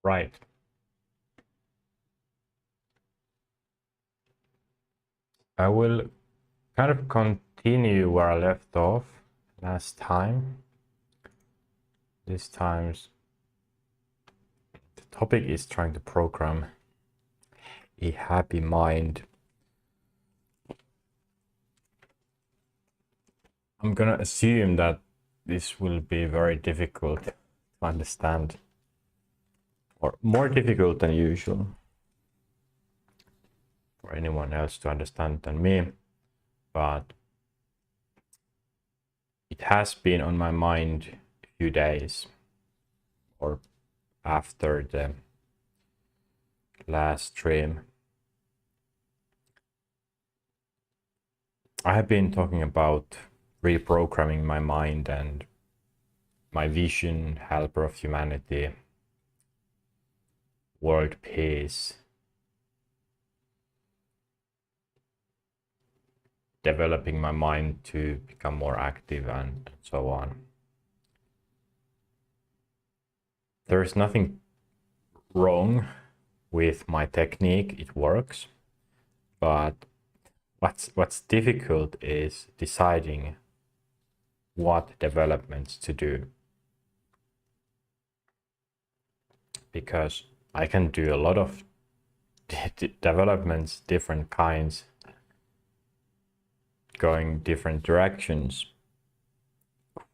Right. I will kind of continue where I left off last time. This time's the topic is trying to program a happy mind. I'm gonna assume that this will be very difficult to understand, or more difficult than usual for anyone else to understand than me, but it has been on my mind a few days, or after the last stream. I have been talking about reprogramming my mind and my vision, helper of humanity, world peace, developing my mind to become more active, and so on. There's nothing wrong with my technique, it works, but what's difficult is deciding what developments to do, because I can do a lot of developments, different kinds, going different directions.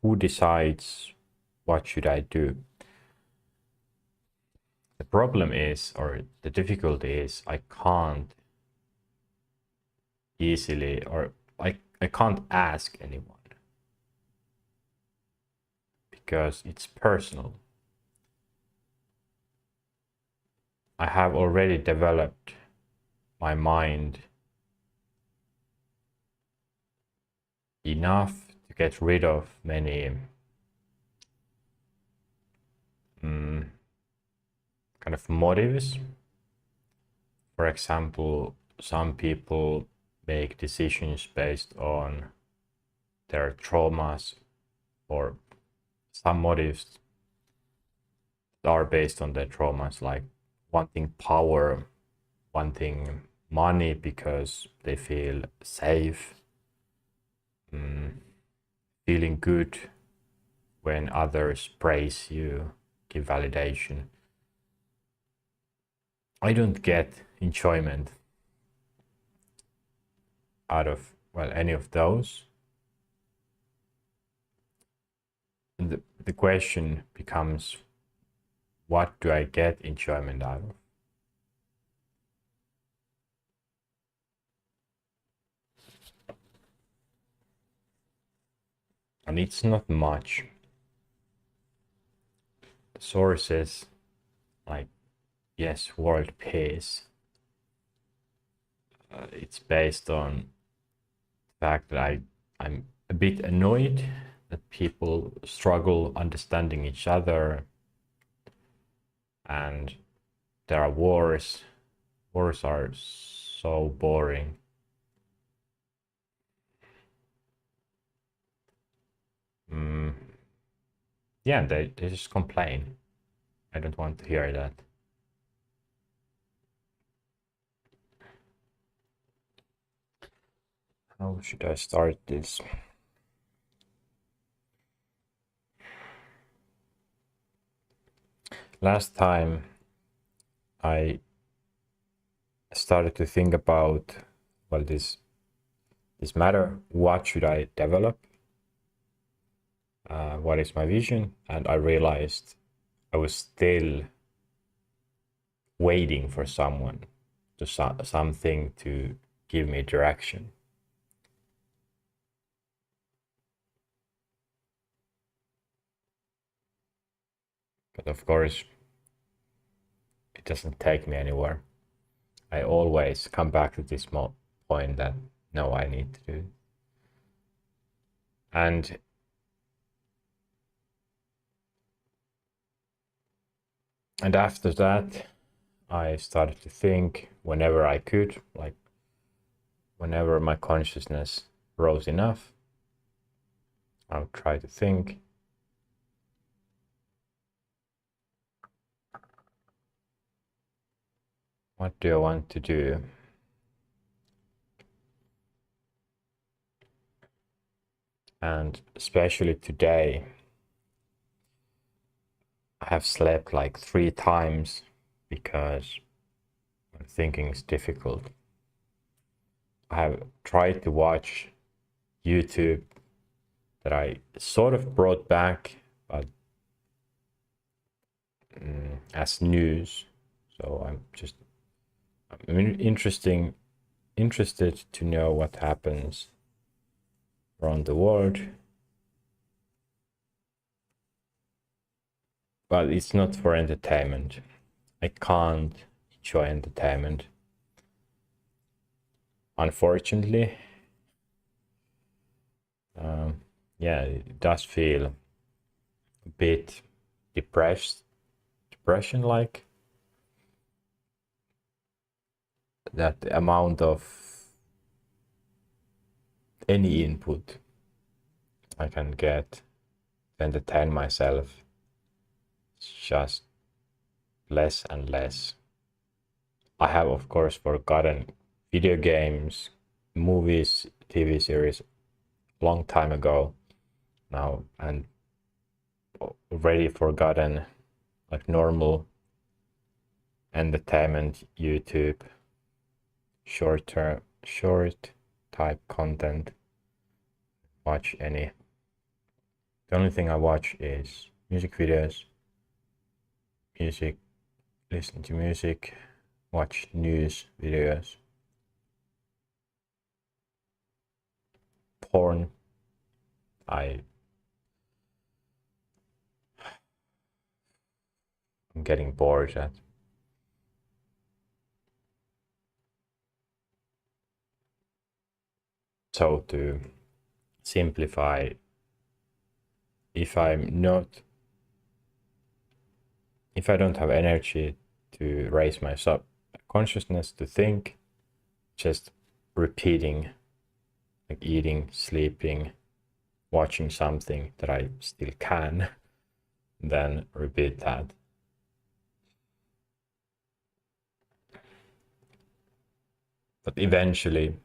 Who decides what should I do? The problem is, or the difficulty is, I can't easily, or I can't ask anyone because it's personal. I have already developed my mind enough to get rid of many kind of motives. For example, some people make decisions based on their traumas, or some motives are based on their traumas, like wanting power, wanting money because they feel safe, feeling good when others praise you, give validation. I don't get enjoyment out of, well, any of those. And the question becomes, what do I get enjoyment out of? And it's not much. The sources, like, yes, world peace, it's based on the fact that I'm a bit annoyed that people struggle understanding each other, and there are wars. Wars are so boring. Yeah, they just complain. I don't want to hear that. How should I start this? Last time I started to think about, well, this matter, what should I develop? What is my vision? And I realized I was still waiting for someone, to something to give me direction. But of course, it doesn't take me anywhere. I always come back to this point that no, I need to do it. And after that, I started to think whenever I could, like whenever my consciousness rose enough, I would try to think, What do I want to do? And especially today, I have slept like 3 times because thinking is difficult. I have tried to watch YouTube that I sort of brought back, but as news. So I'm interested to know what happens around the world. But it's not for entertainment. I can't enjoy entertainment. Unfortunately, yeah, it does feel a bit depression like. That the amount of any input I can get to entertain myself is just less and less. I have, of course, forgotten video games, movies, TV series long time ago now, and already forgotten like normal entertainment, YouTube, short type content. Watch any. The only thing I watch is music videos, listen to music, watch news videos, porn. I'm getting bored at. So to simplify, if I don't have energy to raise my consciousness to think, just repeating, like eating, sleeping, watching something that I still can, then repeat that. But eventually,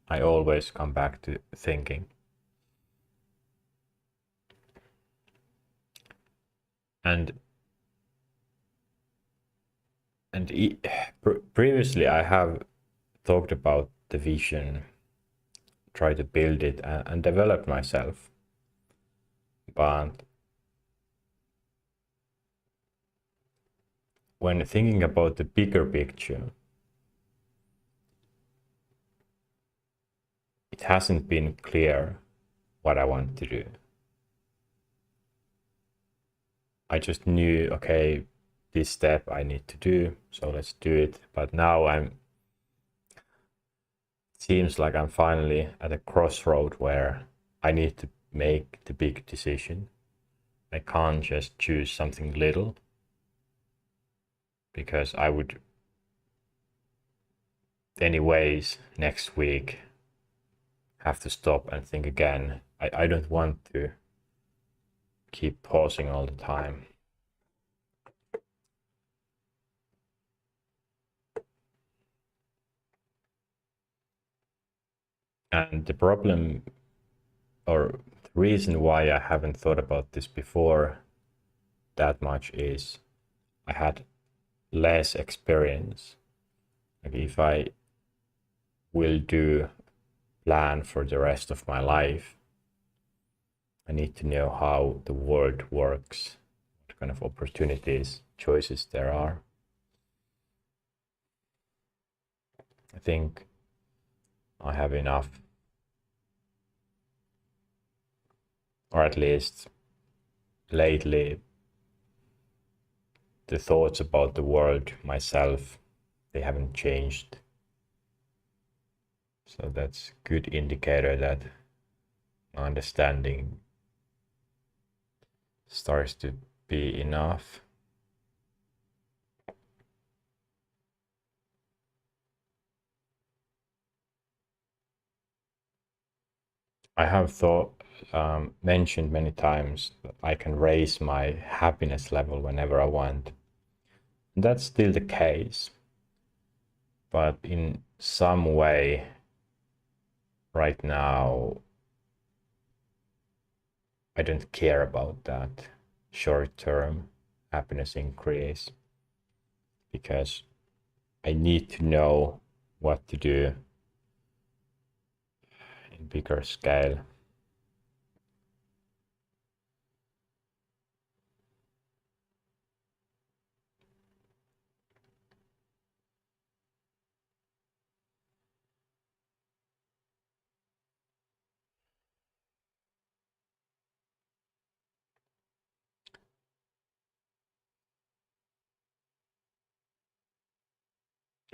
I always come back to thinking. And previously I have talked about the vision, try to build it and develop myself. But when thinking about the bigger picture, it hasn't been clear what I want to do. I just knew, okay, this step I need to do, so let's do it. But now it seems like I'm finally at a crossroad where I need to make the big decision. I can't just choose something little, because I would anyways next week have to stop and think again. I don't want to keep pausing all the time. And the problem, or the reason why I haven't thought about this before that much, is I had less experience. Like if I will do plan for the rest of my life, I need to know how the world works, what kind of opportunities, choices there are. I think I have enough, or at least lately, the thoughts about the world, myself, they haven't changed. So that's a good indicator that my understanding starts to be enough. I have mentioned many times that I can raise my happiness level whenever I want. And that's still the case. but in some way right now I don't care about that short-term happiness increase, because I need to know what to do in bigger scale.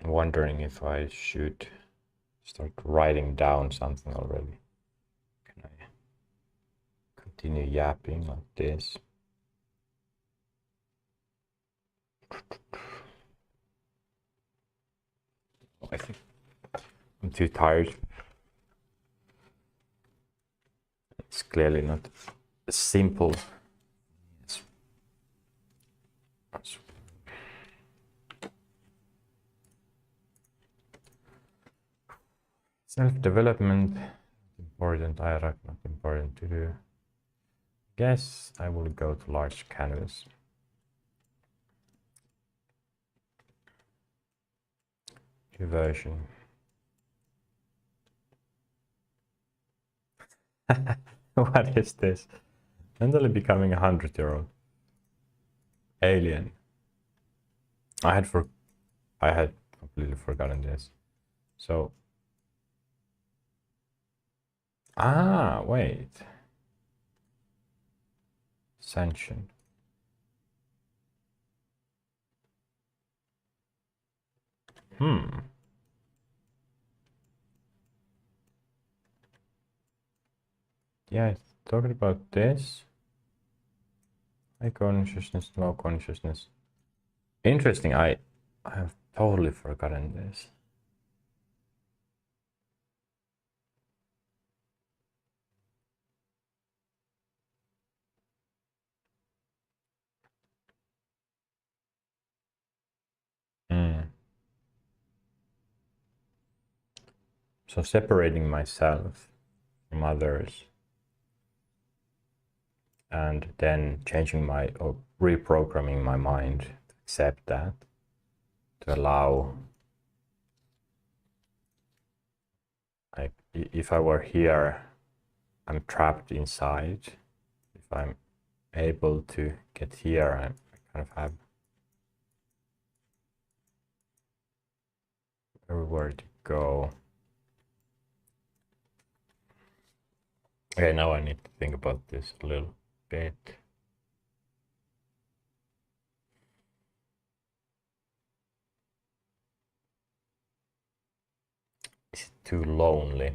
I'm wondering if I should start writing down something already. Can I continue yapping like this? I think I'm too tired. It's clearly not simple. Self-development, important, IRAC, not important to do. Guess I will go to large canvas. New version. What is this? Mentally becoming 100-year-old. Alien. I had completely forgotten this. So wait. Sanction. Yeah, it's talking about this. High consciousness, low consciousness. Interesting. I have totally forgotten this. So separating myself from others and then changing or reprogramming my mind to accept that, to allow, like, if I were here, I'm trapped inside. If I'm able to get here, I kind of have everywhere to go. Okay, now I need to think about this a little bit. Is it too lonely?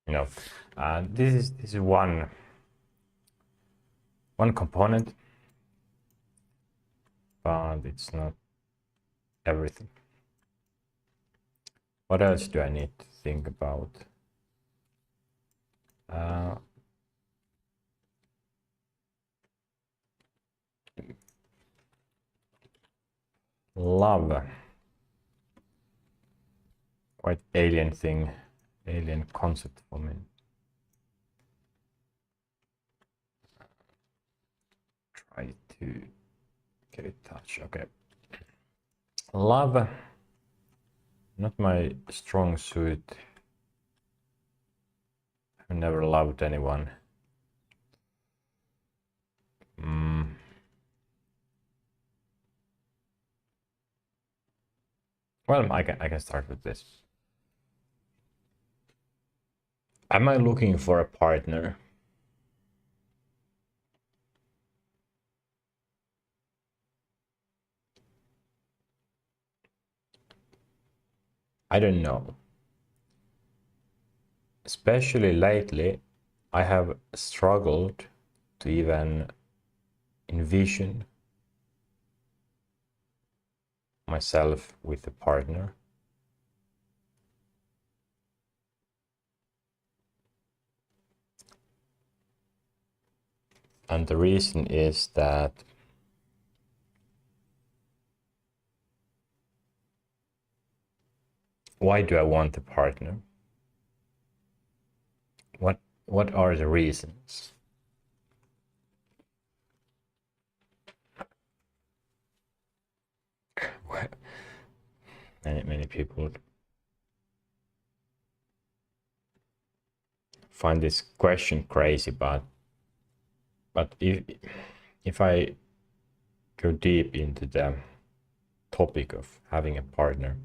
You know, this is one component, but it's not everything. What else do I need to think about? Love. Quite alien thing, alien concept for me. Try to get it touch. Okay. Love, not my strong suit. I've never loved anyone. Well, I can start with this. Am I looking for a partner? I don't know. Especially lately, I have struggled to even envision myself with a partner. And the reason is that why do I want a partner? What are the reasons? Many people find this question crazy, but if I go deep into the topic of having a partner,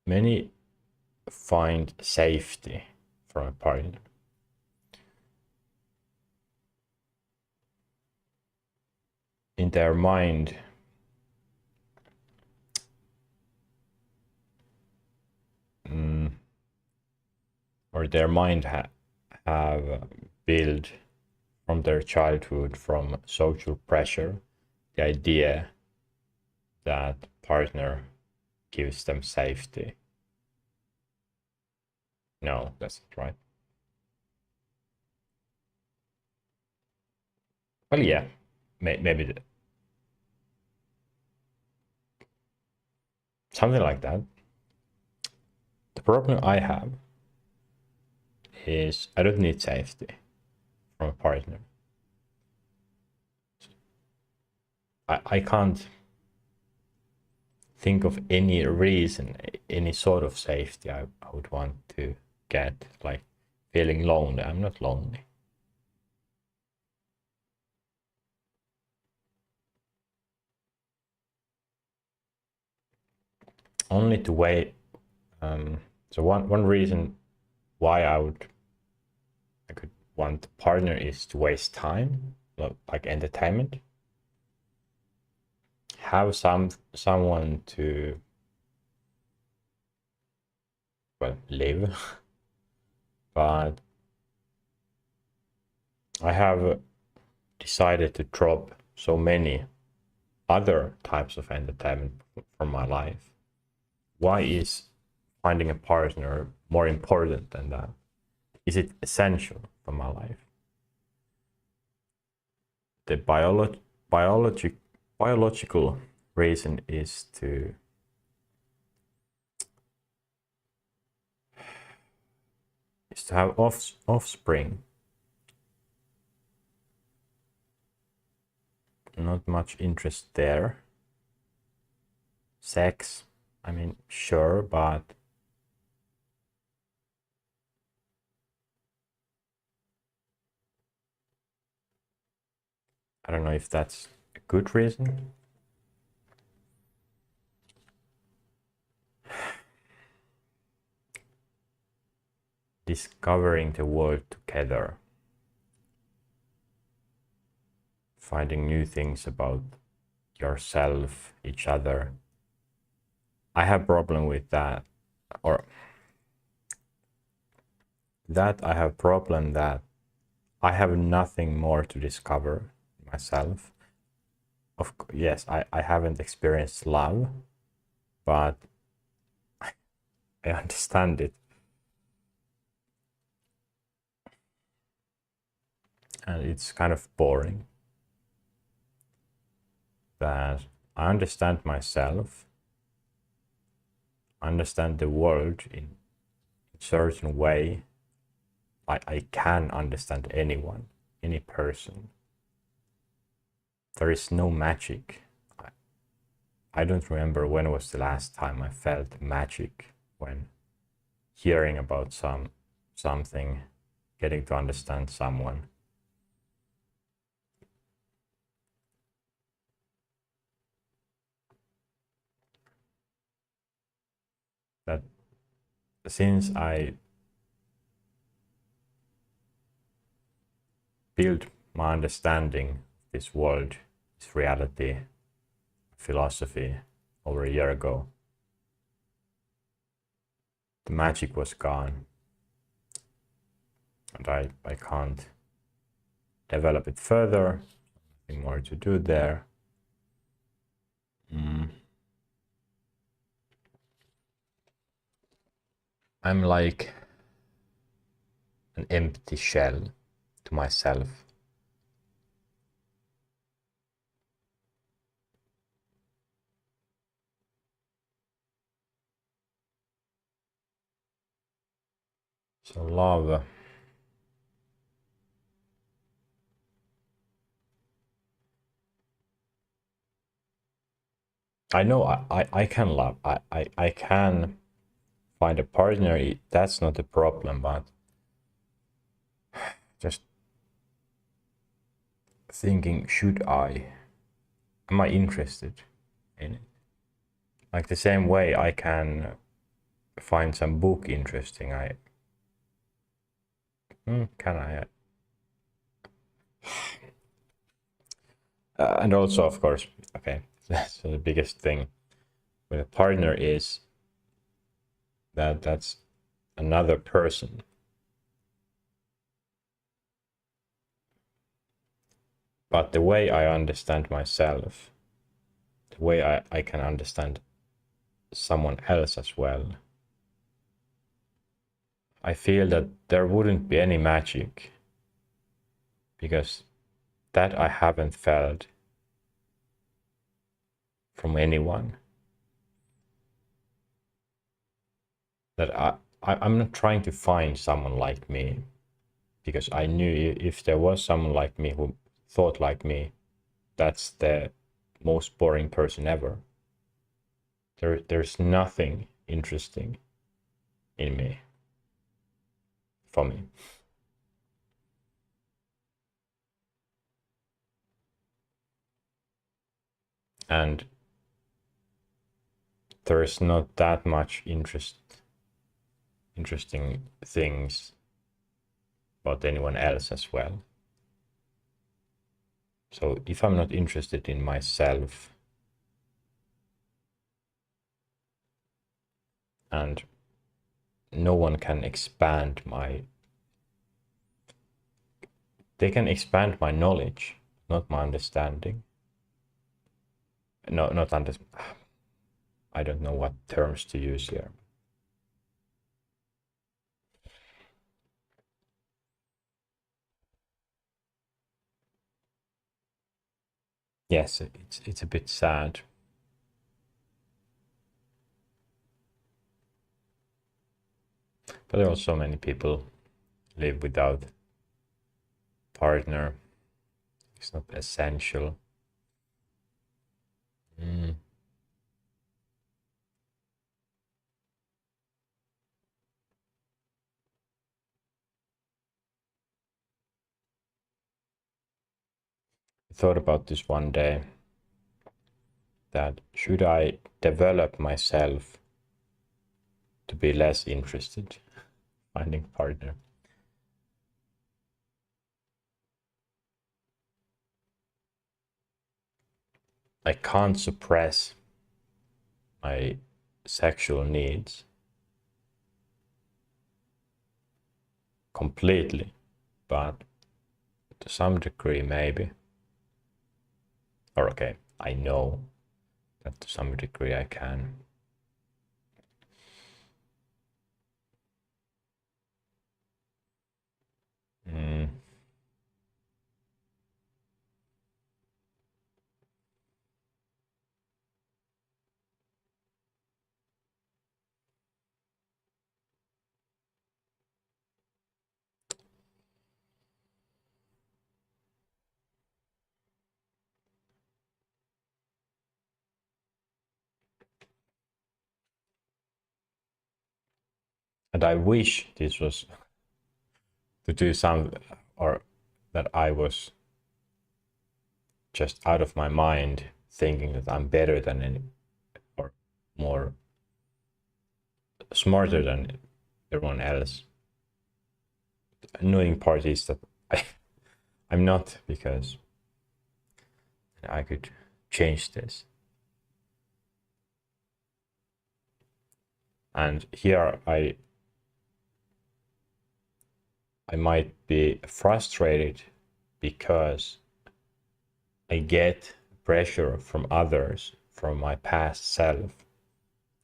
many find safety from a partner. In their mind, or their mind have built from their childhood, from social pressure, the idea that partner gives them safety. No, that's not right. Well, yeah, maybe something like that. The problem I have is I don't need safety from a partner. I can't think of any reason, any sort of safety I would want to get, like feeling lonely. I'm not lonely. Only to wait. So one reason why I could want a partner is to waste time, like entertainment. Have someone to, well, live. But I have decided to drop so many other types of entertainment from my life. Why is finding a partner more important than that? Is it essential for my life? The biological reason is to have offspring. Not much interest there. Sex, I mean, sure, but I don't know if that's a good reason. Discovering the world together. Finding new things about yourself, each other. I have problem with that, or that I have problem that I have nothing more to discover myself. Yes, I haven't experienced love, but I understand it. And it's kind of boring that I understand myself, understand the world in a certain way. I can understand anyone, any person. There is no magic. I don't remember when was the last time I felt magic when hearing about something, getting to understand someone. That since I built my understanding of this world, this reality, philosophy over a year ago, the magic was gone. And I can't develop it further. Nothing more to do there. I'm like an empty shell. to myself. So love. I know I can love. I can find a partner. That's not a problem, but just thinking, should I? Am I interested in it? Like the same way I can find some book interesting. Can I? And also, of course, okay. So the biggest thing with a partner is that that's another person. But the way I understand myself, the way I can understand someone else as well, I feel that there wouldn't be any magic, because that I haven't felt from anyone. That I'm not trying to find someone like me, because I knew if there was someone like me who thought like me, that's the most boring person ever. There's nothing interesting in me, for me. And there's not that much interesting things about anyone else as well. So if I'm not interested in myself, and no one can expand they can expand my knowledge, not my understanding. No, not under, I don't know what terms to use here. Yes, it's a bit sad. But there are so many people live without partner. It's not essential. I thought about this one day, that should I develop myself to be less interested finding partner? I can't suppress my sexual needs completely, but to some degree maybe. Or okay, I know that to some degree I can. And I wish this was to do some, or that I was just out of my mind thinking that I'm better than any, or more smarter than everyone else. The annoying part is that I'm not, because I could change this. And here I might be frustrated because I get pressure from others, from my past self,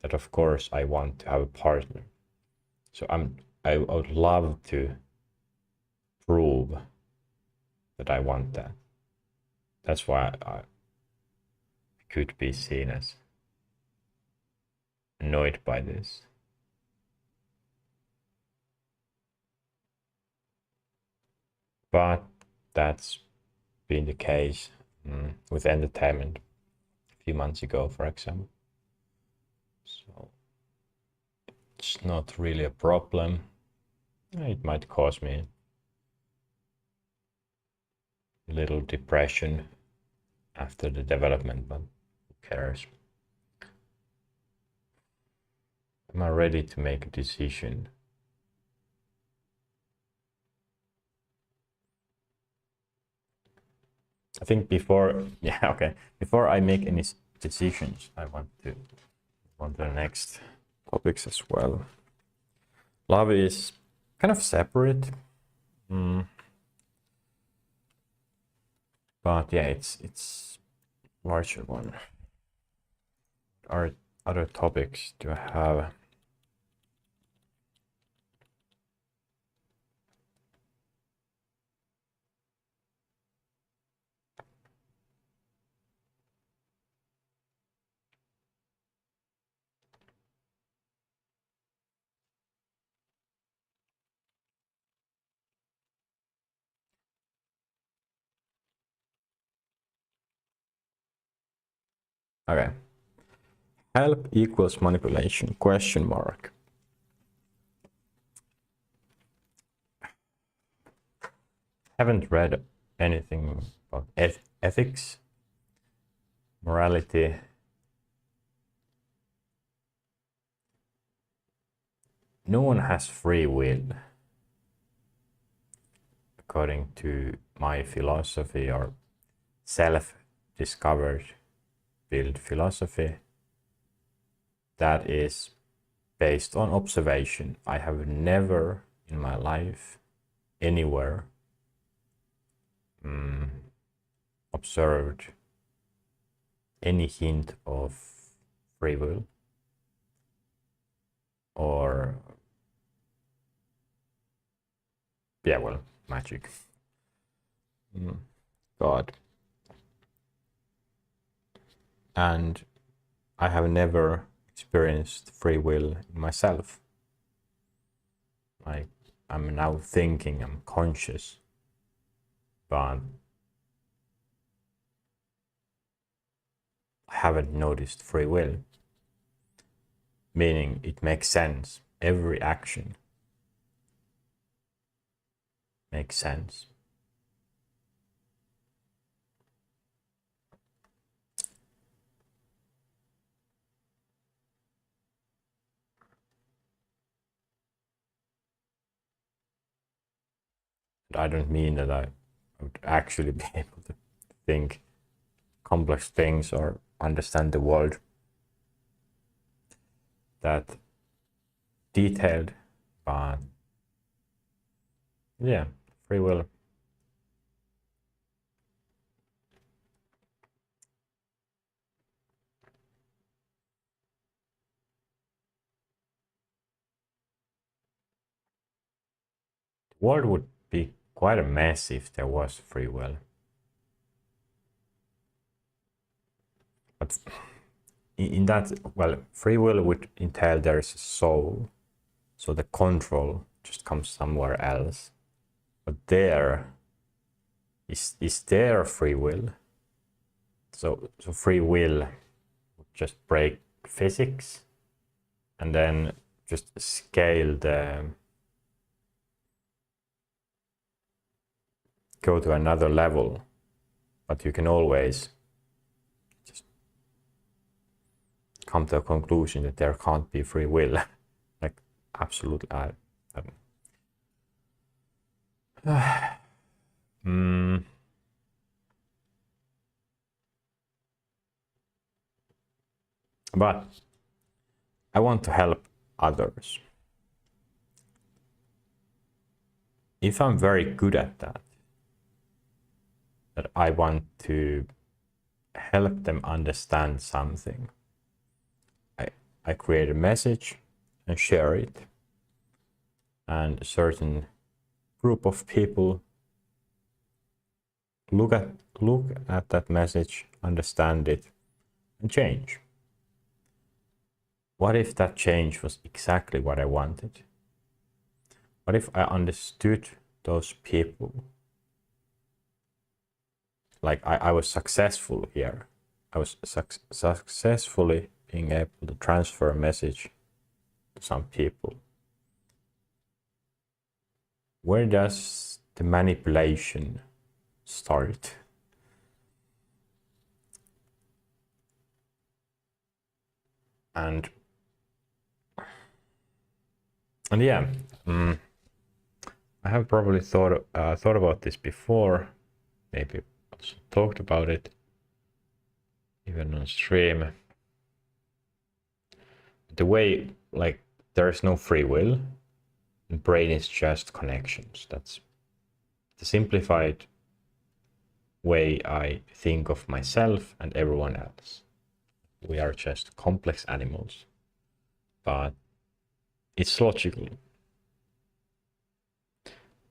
that of course I want to have a partner. So I would love to prove that I want that. That's why I could be seen as annoyed by this. But that's been the case with entertainment a few months ago, for example. So it's not really a problem. It might cause me a little depression after the development, but who cares? Am I ready to make a decision? I think before I make any decisions, I want to on the next topics as well. Love is kind of separate, but yeah, it's larger one. Are other topics do I have? Okay. Help equals manipulation, question mark. Haven't read anything about ethics, morality. No one has free will, according to my philosophy or self-discovered build philosophy. That is based on observation. I have never in my life anywhere observed any hint of free will or magic. God. And I have never experienced free will in myself. Like, I'm now thinking, I'm conscious, but I haven't noticed free will. Meaning it makes sense. Every action makes sense. I don't mean that I would actually be able to think complex things or understand the world that detailed, but yeah, free will. The world would be quite a mess if there was free will. But in that, well, free will would entail there's a soul, so the control just comes somewhere else. But there is there free will? So free will would just break physics and then just scale go to another level, but you can always just come to a conclusion that there can't be free will. Like, absolutely, I but I want to help others. If I'm very good at that I want to help them understand something, I create a message and share it, and a certain group of people look at that message, understand it, and change. What if that change was exactly what I wanted? What if I understood those people? Like I was successful here. I was successfully being able to transfer a message to some people. Where does the manipulation start? And yeah, I have probably thought about this before, maybe also talked about it even on stream. The way, like, there is no free will, and brain is just connections. That's the simplified way I think of myself and everyone else. We are just complex animals, but it's logical.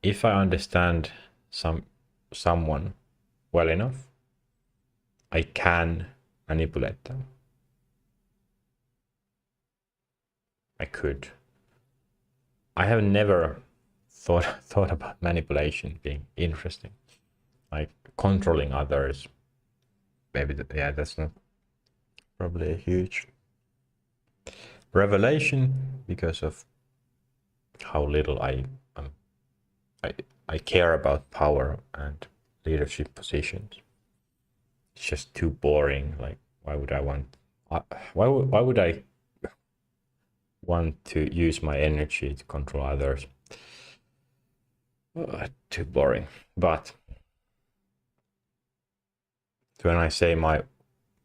If I understand someone well enough, I can manipulate them. I could. I have never thought about manipulation being interesting, like controlling others. Maybe that's not probably a huge revelation because of how little I care about power and leadership positions. It's just too boring. Like, why would I want? Why would I want to use my energy to control others? Too boring. But when I say my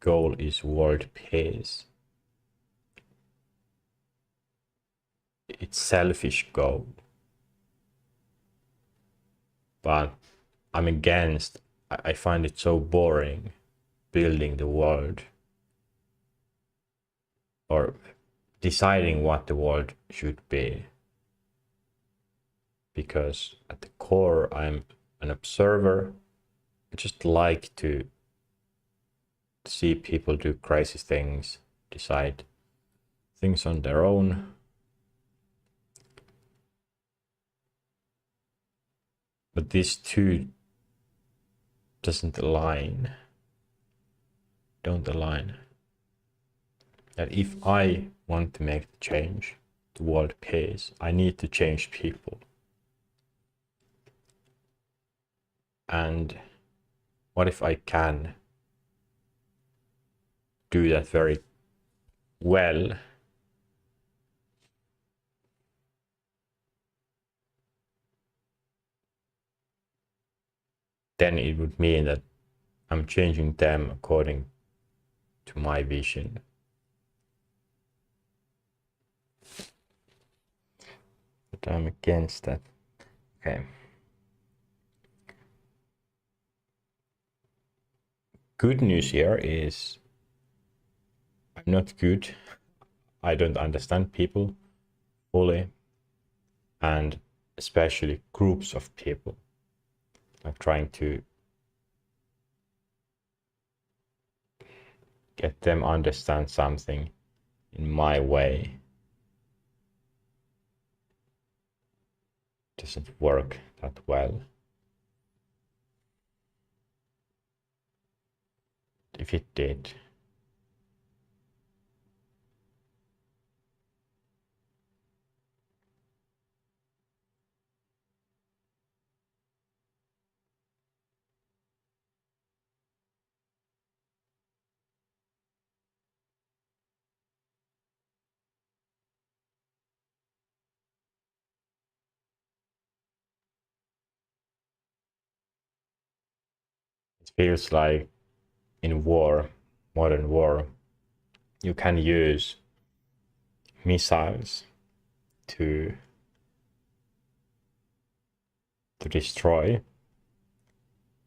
goal is world peace, it's selfish goal. But I'm against. I find it so boring building the world or deciding what the world should be, because at the core I'm an observer. I just like to see people do crazy things, decide things on their own. But these two don't align. That if I want to make the change, the world peace, I need to change people. And what if I can do that very well? Then it would mean that I'm changing them according to my vision. But I'm against that. Okay. Good news here is I'm not good. I don't understand people fully, and especially groups of people. I'm trying to get them understand something in my way. It doesn't work that well. If it did, it feels like in war, modern war, you can use missiles to destroy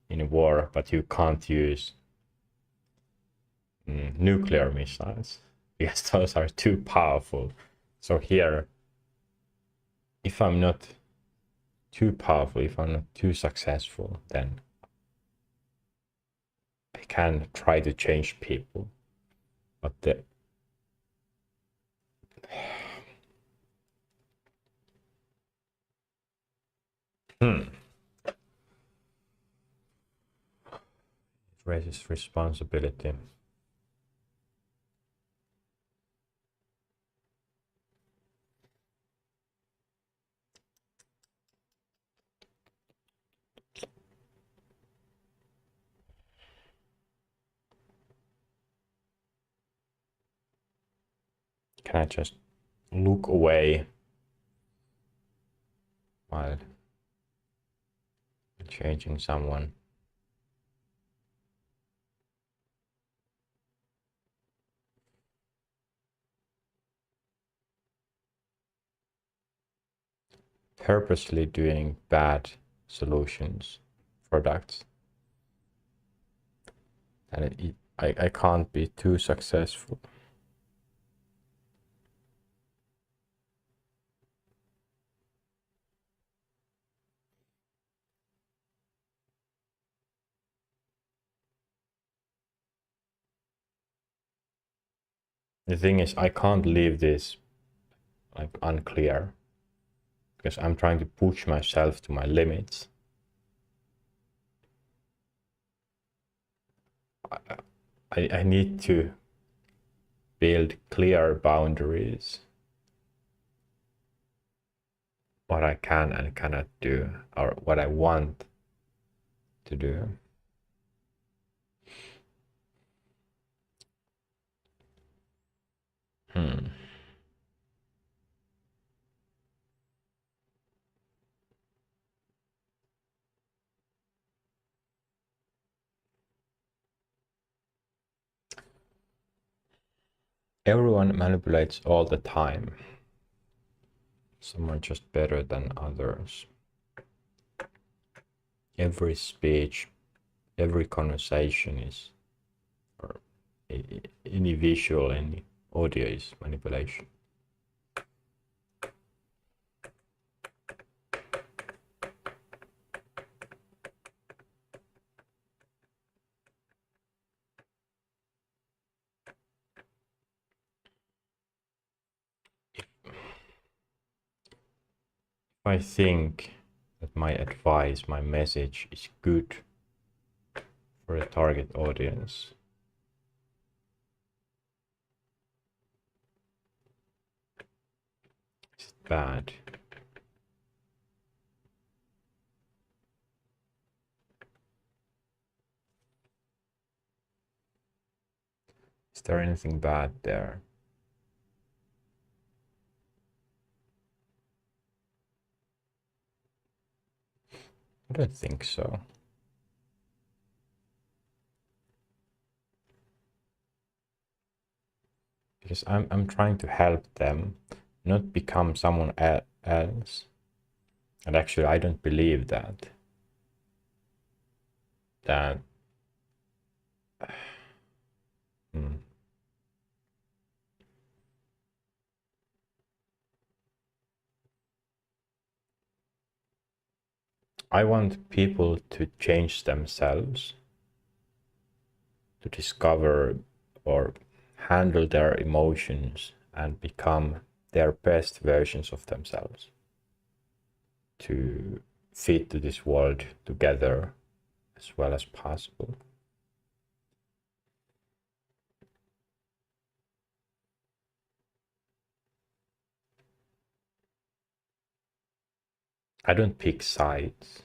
in a war, but you can't use nuclear missiles because those are too powerful. So here, if I'm not too powerful, if I'm not too successful, then can try to change people, but it raises responsibility. Can I just look away while changing someone? Purposely doing bad solutions, products, and I can't be too successful. The thing is, I can't leave this like unclear because I'm trying to push myself to my limits. I need to build clear boundaries, what I can and cannot do, or what I want to do. Everyone manipulates all the time. Some are just better than others. Every speech, every conversation is, or any visual, any audio is manipulation. If I think that my advice, my message is good for a target audience, is it bad? Is there anything bad there? I don't think so. Because I'm trying to help them not become someone else. And actually, I don't believe that. Hmm. I want people to change themselves, to discover or handle their emotions and become their best versions of themselves, to fit to this world together as well as possible. I don't pick sides.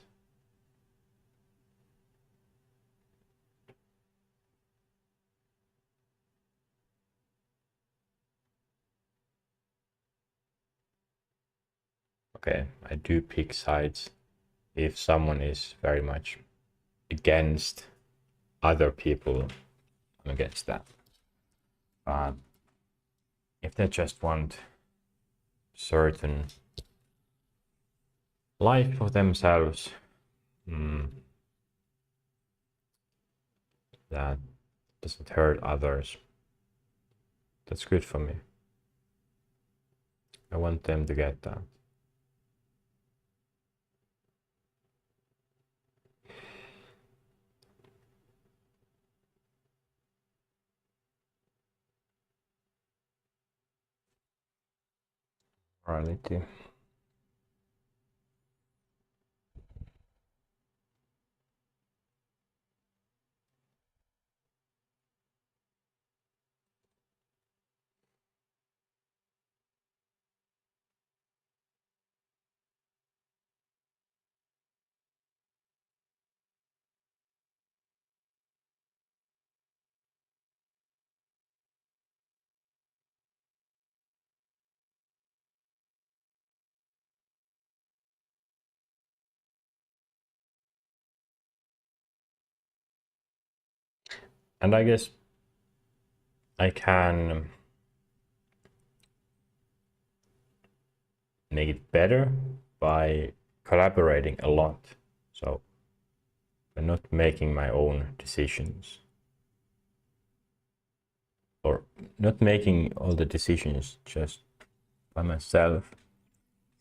Okay, I do pick sides if someone is very much against other people. I'm against that. But if they just want certain life for themselves, that doesn't hurt others, that's good for me. I want them to get that. morality. And I guess I can make it better by collaborating a lot. So by not making my own decisions, or not making all the decisions just by myself.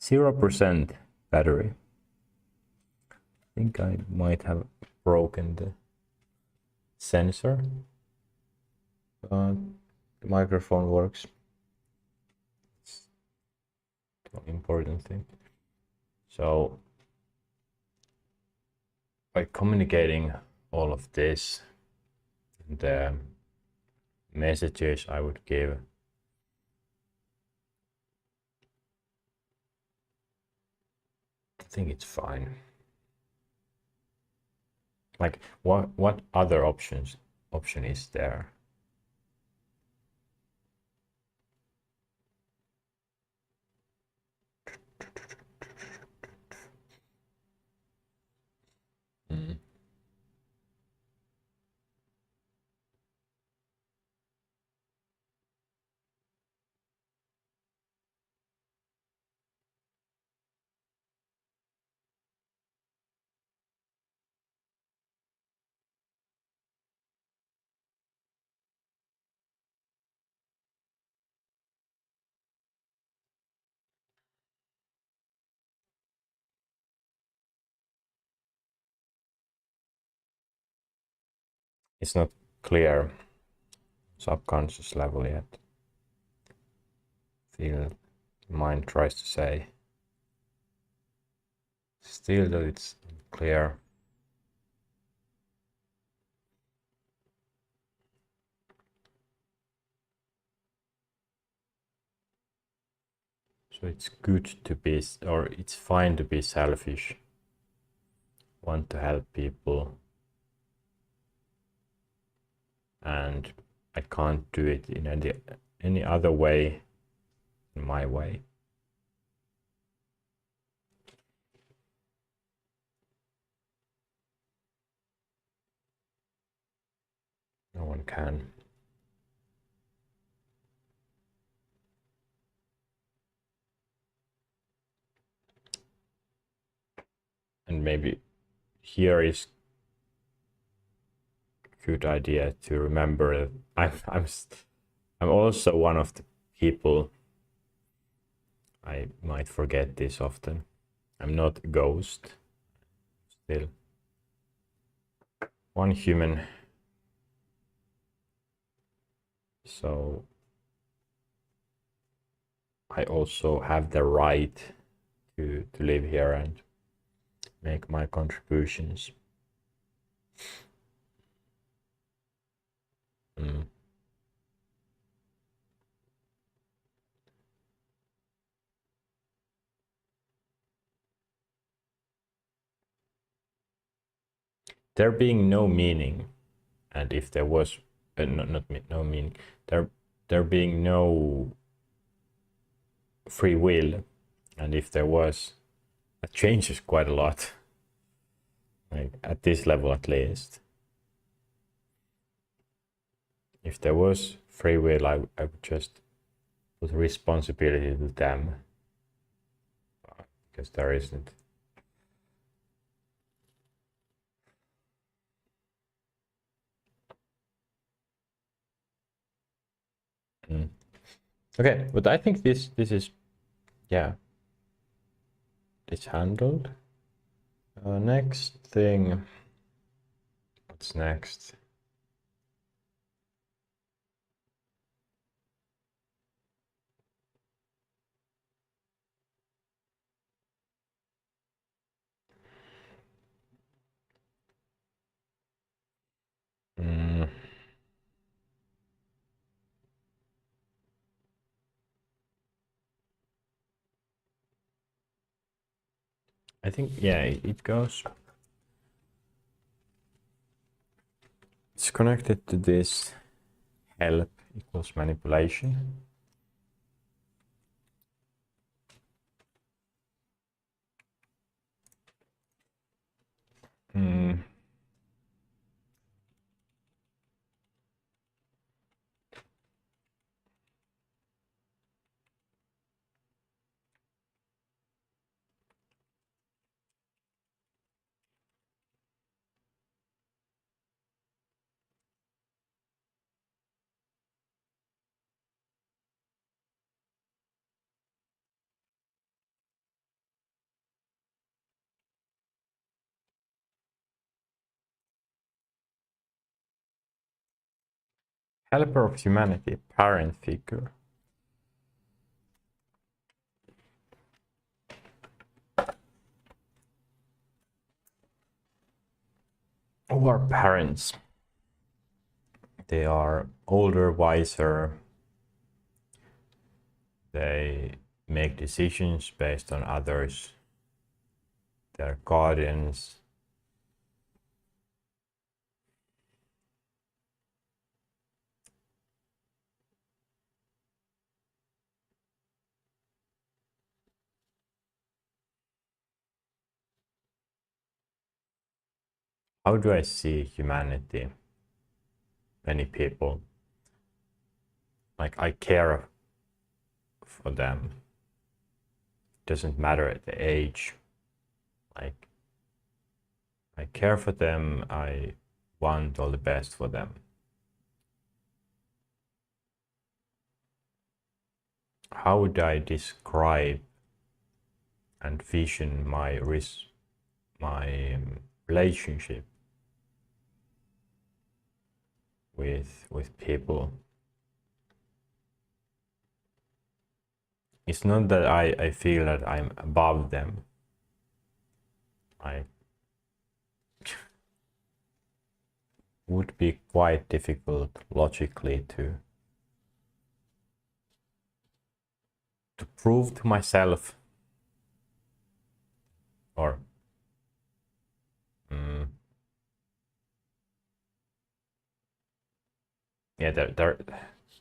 0% battery. I think I might have broken the sensor, but the microphone works. It's the important thing. So by communicating all of this, the messages I would give, I think it's fine. Like what other option is there? Mm. It's not clear subconscious level yet. Feel mind tries to say still that it's clear. So it's good to be, or it's fine to be selfish, want to help people, and I can't do it in any other way than my way. No one can. And maybe here is good idea to remember that I'm also one of the people. I might forget this often. I'm not a ghost. Still one human. So I also have the right to live here and make my contributions. Mm. There being no meaning, and if there was not no meaning, there being no free will, and if there was, it changes quite a lot. Like at this level, at least. If there was free will, I would just put responsibility to them, because there isn't. Mm. Okay, but I think this is, yeah, it's handled. Next thing, what's next? I think, yeah, it goes. It's connected to this help equals manipulation. Hmm. Helper of humanity, parent figure. Who are parents? They are older, wiser. They make decisions based on others. They're guardians. How do I see humanity? Many people. Like, I care for them. Doesn't matter the age. Like, I care for them. I want all the best for them. How would I describe and vision my relationship with people? It's not that I feel that I'm above them. I would be quite difficult logically to prove to myself, or yeah, there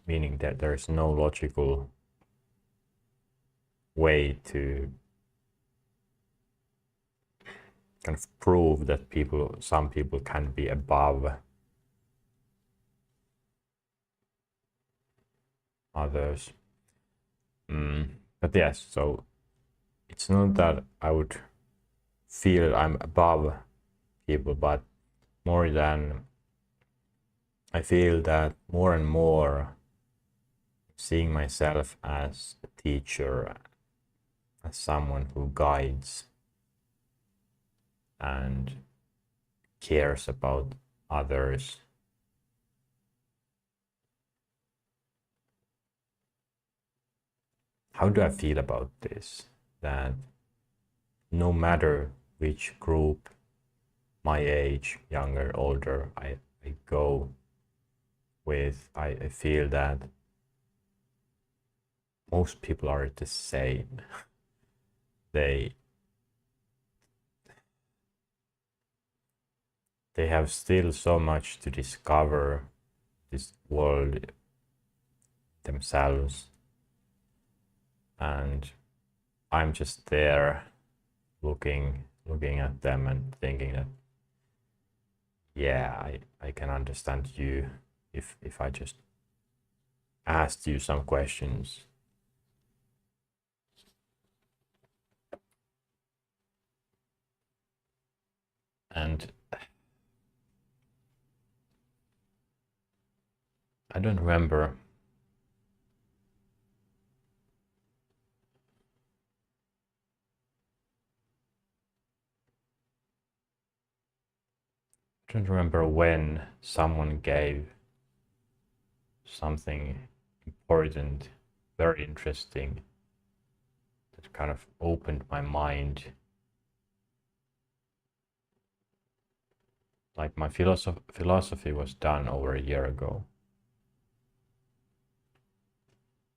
meaning that there is no logical way to kind of prove that some people can be above others. But yes, so it's not that I would feel I'm above people, but more than I feel that more and more seeing myself as a teacher, as someone who guides and cares about others. How do I feel about this? That no matter which group, my age, younger, older, I go with, I feel that most people are the same. They have still so much to discover this world themselves, and I'm just there looking at them and thinking that, yeah, I can understand you if I just asked you some questions. And I don't remember when someone gave something important, very interesting, that kind of opened my mind. Like, my philosophy was done over a year ago.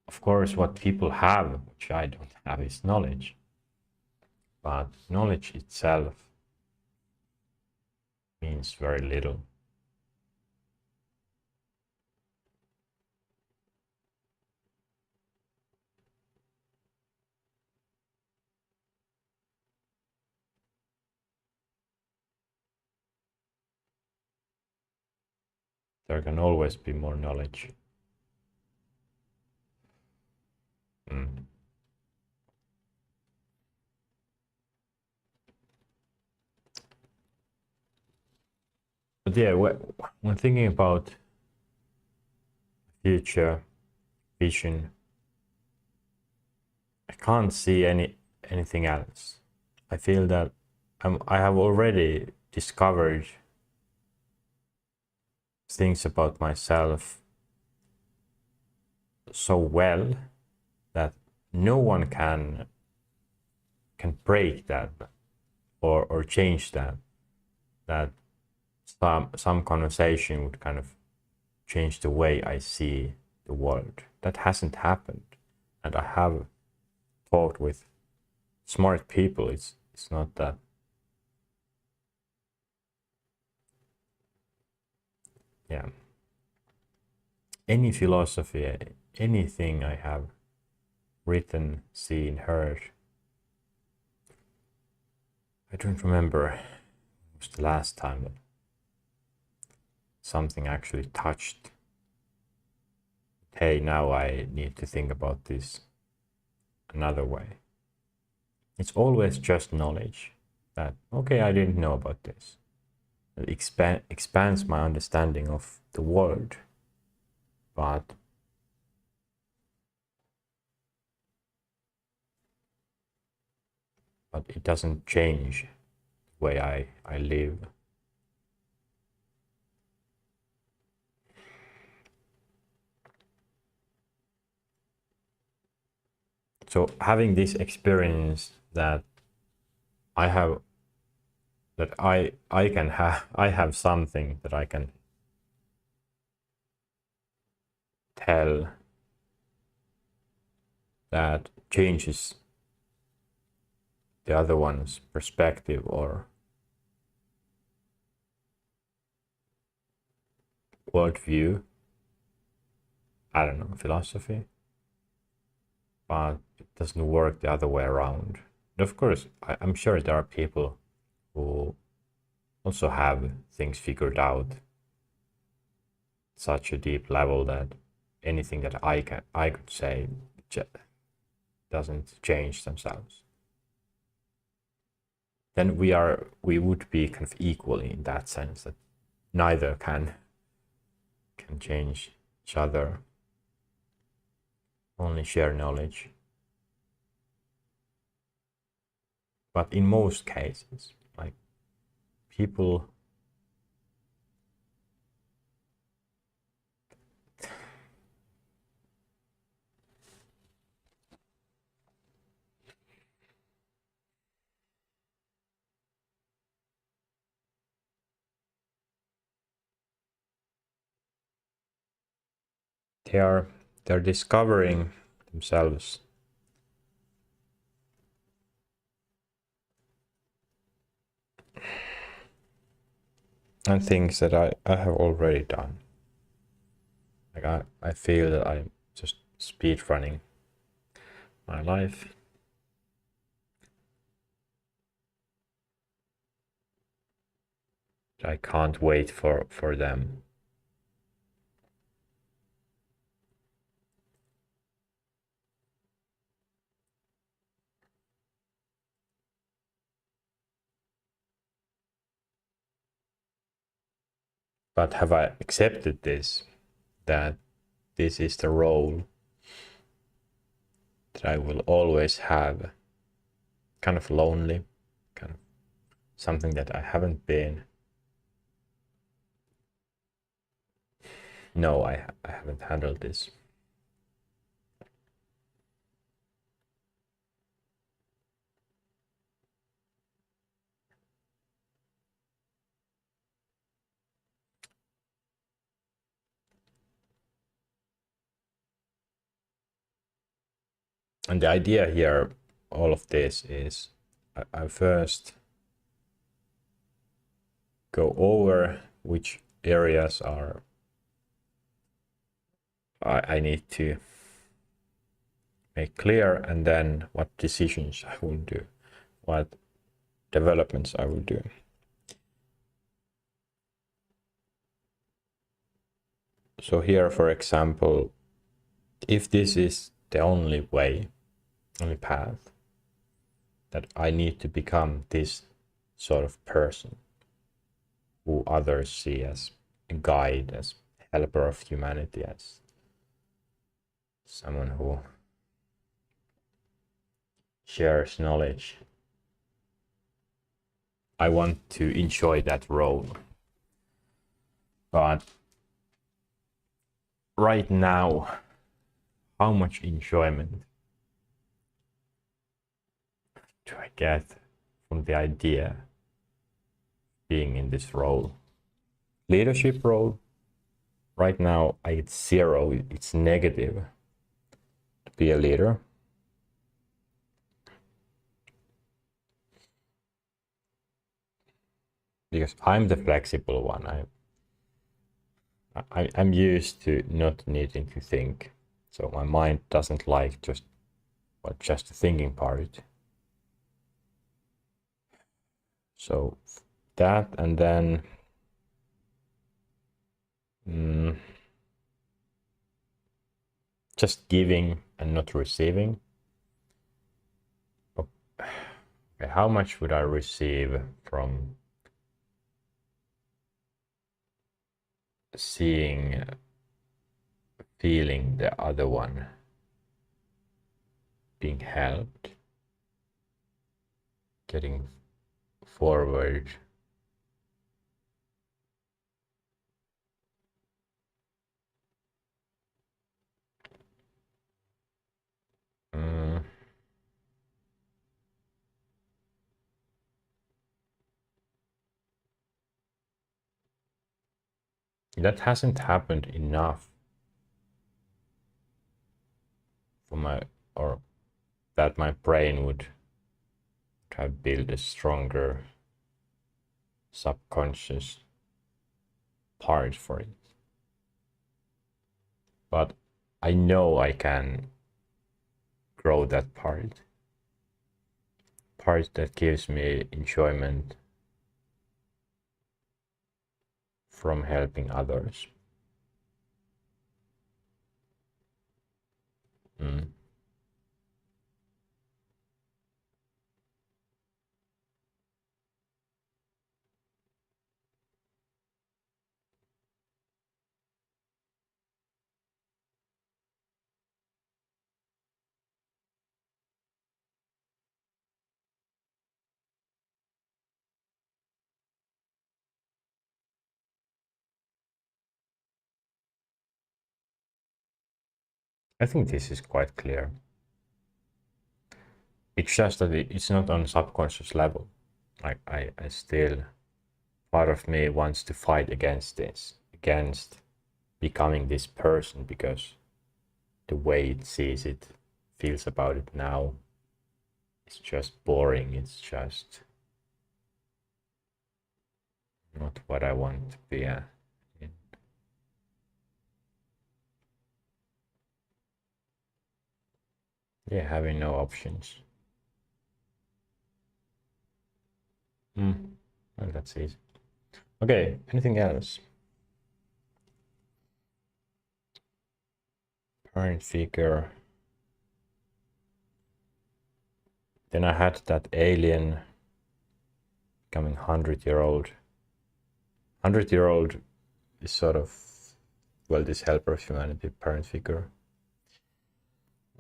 Of course, what people have, which I don't have, is knowledge. but knowledge itself means very little. There can always be more knowledge. Mm. But yeah, when thinking about future vision, I can't see anything else. I feel that I have already discovered things about myself so well that no one can break that or change that. That some conversation would kind of change the way I see the world. That hasn't happened, and I have talked with smart people. It's not that. Yeah. Any philosophy, anything I have written, seen, heard. I don't remember it was the last time that something actually touched. Hey, now I need to think about this another way. It's always just knowledge that, okay, I didn't know about this. It expands my understanding of the world, but it doesn't change the way I live. So having this experience that I have, that I can have, I have something that I can tell that changes the other one's perspective or worldview. I don't know, philosophy, but it doesn't work the other way around. And of course, I'm sure there are people who also have things figured out such a deep level that anything that I could say doesn't change themselves. Then we would be kind of equal in that sense that neither can change each other, only share knowledge. But in most cases, like people they're discovering themselves and things that I have already done. Like I feel that I'm just speed running my life. I can't wait for them. But have I accepted this, that this is the role that I will always have? Kind of lonely, kind of something that I haven't been. No, I haven't handled this. And the idea here, all of this is I first go over which areas are I need to make clear, and then what decisions I will do, what developments I will do. So here, for example, if this is the only way, only path, that I need to become this sort of person who others see as a guide, as helper of humanity, as someone who shares knowledge. I want to enjoy that role. But right now, how much enjoyment do I get from the idea being in this role? Leadership role, right now I get 0. It's negative to be a leader. Because I'm the flexible one. I'm used to not needing to think. So my mind doesn't like just the thinking part. So that, and then just giving and not receiving. Okay, how much would I receive from seeing, feeling the other one being helped, getting forward? That hasn't happened enough for my, or that my brain would have built a stronger subconscious part for it. But I know I can grow that part that gives me enjoyment from helping others. I think this is quite clear. It's just that it's not on subconscious level. Like I still, part of me wants to fight against this, against becoming this person, because the way it sees it, feels about it now, it's just boring. It's just not what I want to be in. Yeah, having no options. Well, that's easy. Okay, anything else? Parent figure. Then I had that alien becoming 100-year-old. 100-year-old is sort of, well, this helper of humanity, parent figure.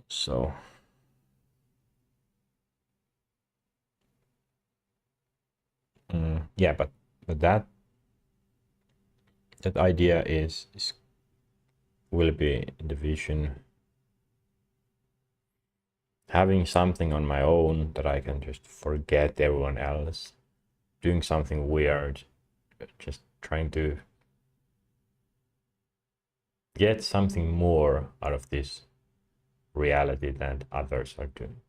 So yeah, but that idea is will be in the vision. Having something on my own that I can just forget everyone else, doing something weird, just trying to get something more out of this reality than others are doing.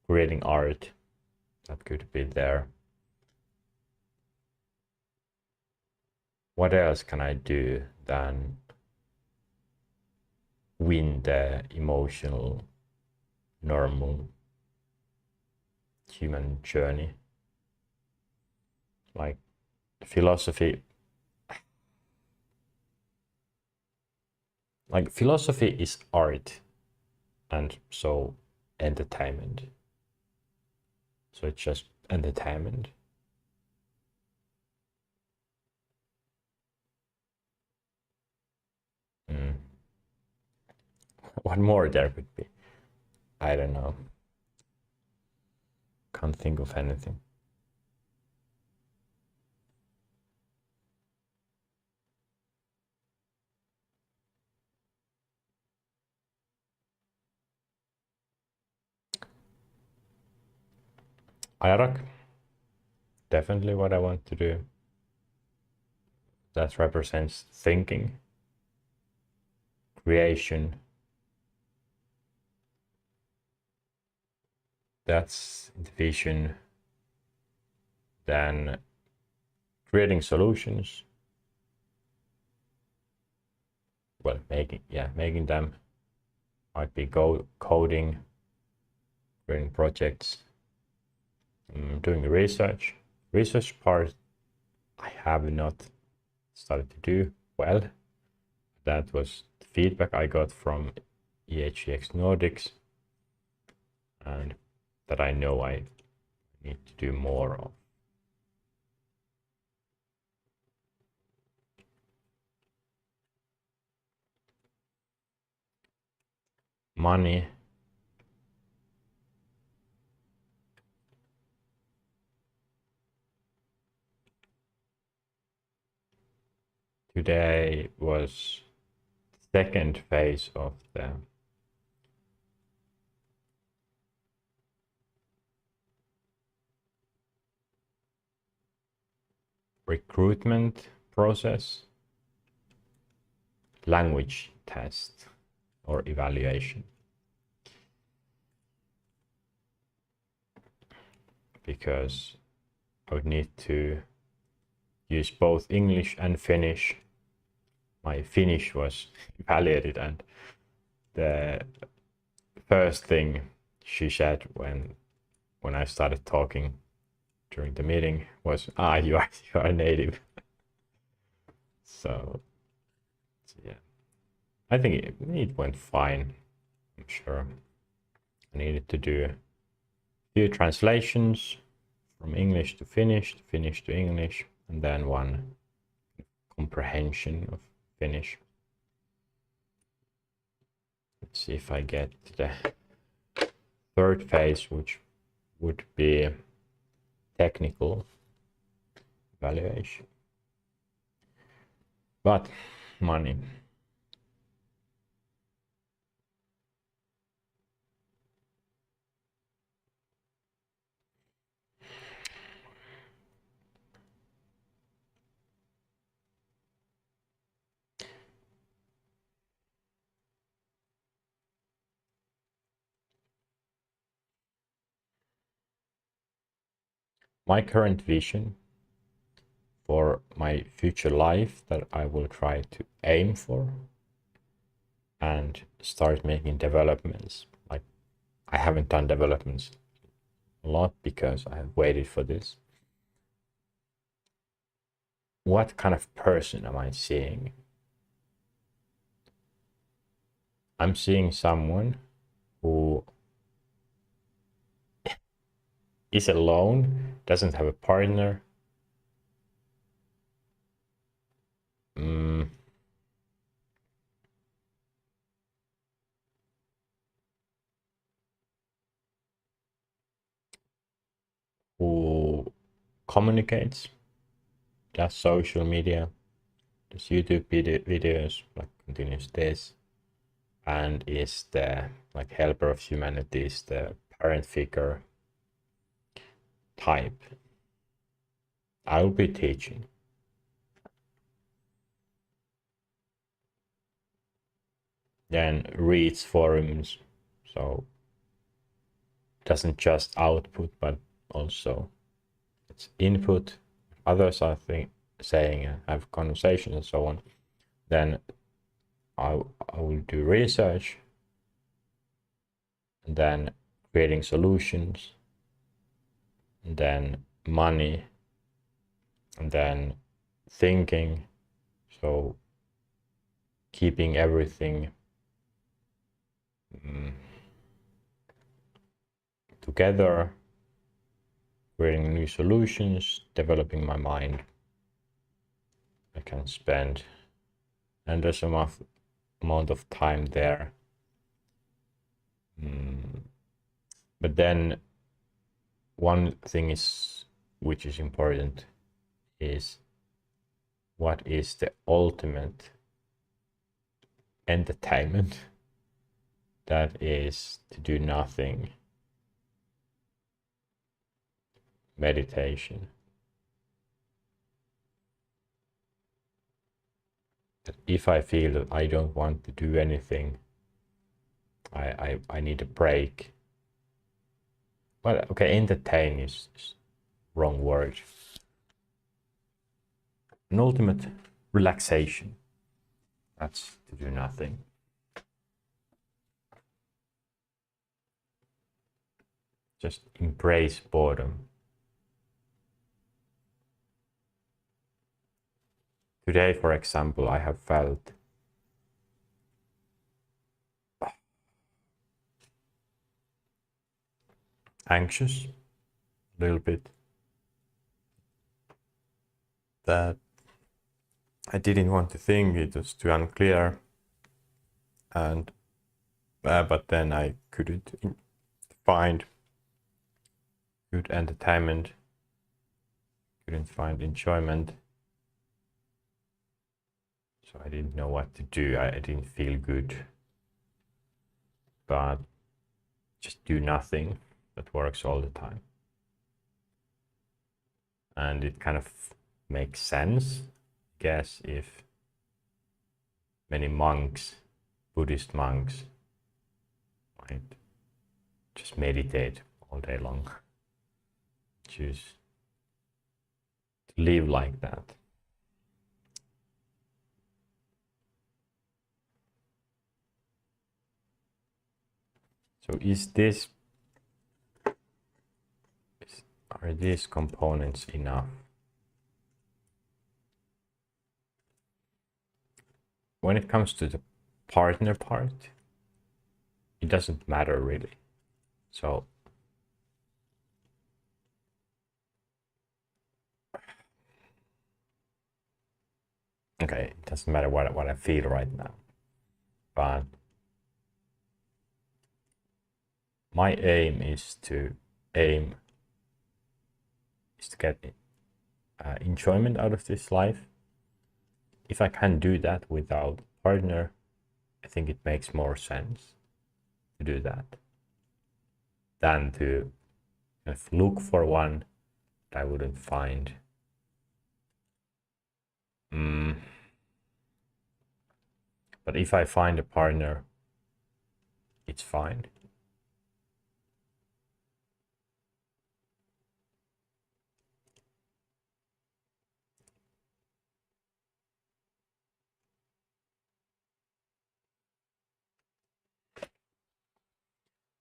Creating art, that could be there. What else can I do than win the emotional, normal human journey? Like philosophy. Like philosophy is art, and so entertainment. So it's just entertainment. Mm. What more there could be? I don't know. Can't think of anything. Iraq, definitely what I want to do. That represents thinking, creation. That's the vision. Then creating solutions. Well, making them. Might be coding, creating projects, doing research. Research part I have not started to do well. That was the feedback I got from EHX Nordics, and that I know I need to do more of. Money. Today was the second phase of the recruitment process, language test or evaluation. Because I would need to use both English and Finnish. My Finnish was evaluated, and the first thing she said when I started talking during the meeting was, you are native. So yeah, I think it went fine. I'm sure I needed to do a few translations from English to Finnish to English, and then one comprehension of Finnish. Let's see if I get to the third phase, which would be technical evaluation. But money. My current vision for my future life that I will try to aim for and start making developments. Like, I haven't done developments a lot because I have waited for this. What kind of person am I seeing? I'm seeing someone who is alone, doesn't have a partner, who communicates, does social media, does YouTube videos, like continues this, and is the like helper of humanity, is the parent figure type. I'll be teaching. Then reads forums, so doesn't just output but also. It's input. Others are saying, have conversations and so on. Then I will do research, and then creating solutions, and then money, and then thinking. So keeping everything together, creating new solutions, developing my mind. I can spend endless amount of time there. But then one thing is, which is important, is what is the ultimate entertainment? That is to do nothing. Meditation. That if I feel that I don't want to do anything, I need a break. Well, okay, entertain is wrong word. An ultimate relaxation. That's to do nothing. Just embrace boredom. Today, for example, I have felt anxious a little bit, that I didn't want to think, it was too unclear, and but then I couldn't find good entertainment, couldn't find enjoyment, so I didn't know what to do. I didn't feel good, but just do nothing, that works all the time. And it kind of makes sense, I guess, if many monks, Buddhist monks, might just meditate all day long, choose to live like that. So are these components enough? When it comes to the partner part, it doesn't matter really. So okay, it doesn't matter what I feel right now, but my aim is to get enjoyment out of this life. If I can do that without partner, I think it makes more sense to do that than to kind of look for one that I wouldn't find. But if I find a partner, it's fine.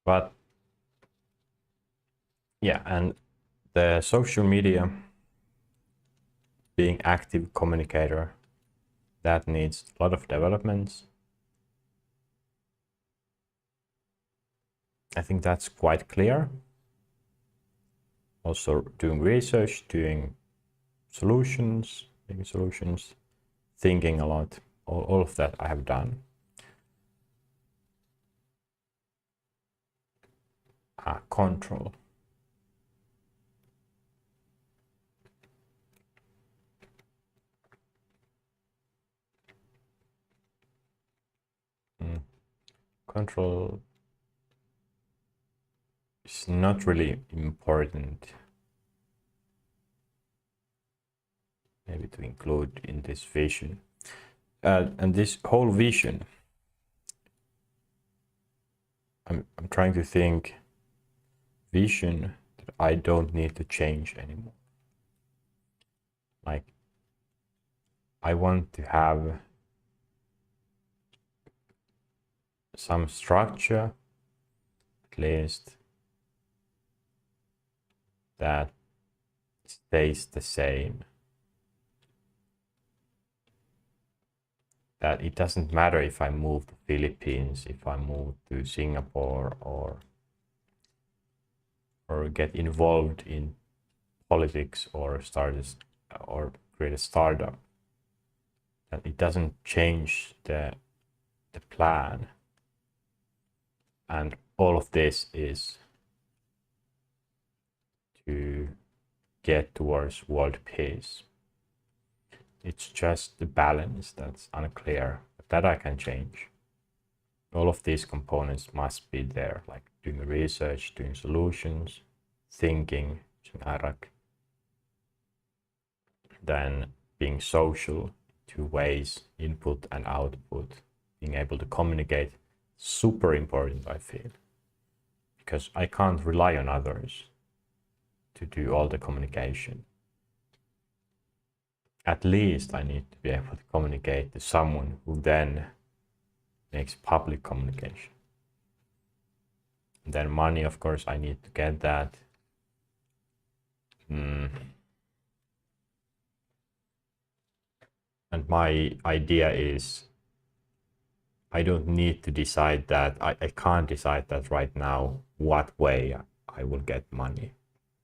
But yeah, and the social media, being active communicator, that needs a lot of developments. I think that's quite clear. Also doing research, doing solutions, making solutions, thinking a lot, all of that I have done. Control. Control is not really important, maybe to include in this vision. And this whole vision, I'm trying to think vision that I don't need to change anymore. Like, I want to have some structure, at least, that stays the same. That it doesn't matter if I move to Philippines, if I move to Singapore, or get involved in politics, or create a startup. That it doesn't change the plan. And all of this is to get towards world peace. It's just the balance that's unclear, but that I can change. All of these components must be there, like doing research, doing solutions, thinking, then being social, two ways, input and output, being able to communicate, super important, I feel, because I can't rely on others to do all the communication. At least I need to be able to communicate to someone who then makes public communication. And then money, of course, I need to get that. And my idea is I don't need to decide that. I can't decide that right now what way I will get money.